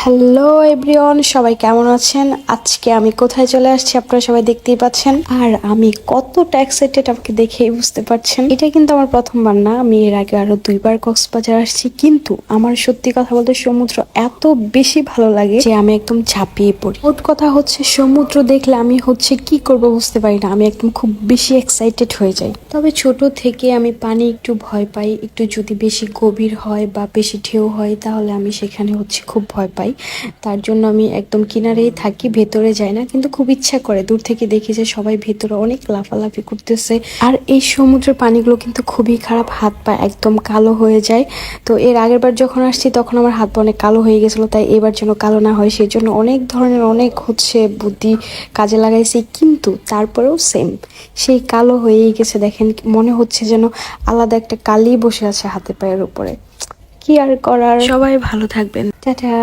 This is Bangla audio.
হ্যালো এভরিওয়ান, সবাই কেমন আছেন? আজকে আমি কোথায় চলে আসছি আপনারা সবাই দেখতেই পাচ্ছেন। আর আমি কতটা এক্সাইটেড আমাকে দেখেই বুঝতে পারছেন। এটা কিন্তু আমার প্রথমবার না, আমি এর আগে আরো 2বার কক্সবাজার আসছি, কিন্তু আমার সত্যি কথা বলতে সমুদ্র এত বেশি ভালো লাগে যে আমি একদম ঝাঁপিয়ে পড়ি। মোট কথা হচ্ছে সমুদ্র দেখলে আমি কি করব বুঝতে পারি না, আমি একদম খুব বেশি এক্সাইটেড হয়ে যাই। তবে ছোট থেকে আমি পানি একটু ভয় পাই, একটু যদি বেশি গভীর হয় বা বেশি ঢেউ হয় তাহলে আমি সেখানে খুব ভয় পাই। তার জন্য আমি একদম কিনারেই থাকি, ভেতরে যাই না। কিন্তু খুব ইচ্ছা করে, দূর থেকে দেখি যে সবাই ভেতরে অনেক লাফালাফি করতেছে। আর এই সমুদ্রের পানিগুলো কিন্তু খুবই খারাপ, হাত পা একদম কালো হয়ে যায়। তো এর আগের বার যখন আসছি তখন আমার হাত পা অনেক কালো হয়ে গেছিলো, তাই এবার যেন কালো না হয় সেই জন্য অনেক ধরনের অনেক বুদ্ধি কাজে লাগাইছি, কিন্তু তারপরেও সেম সেই কালো হয়েই গেছে। দেখেন, মনে হচ্ছে যেন আলাদা একটা কালি বসে আছে হাতে পায়ের উপরে। কি আর করার, সবাই ভালো থাকবেন, টাটা।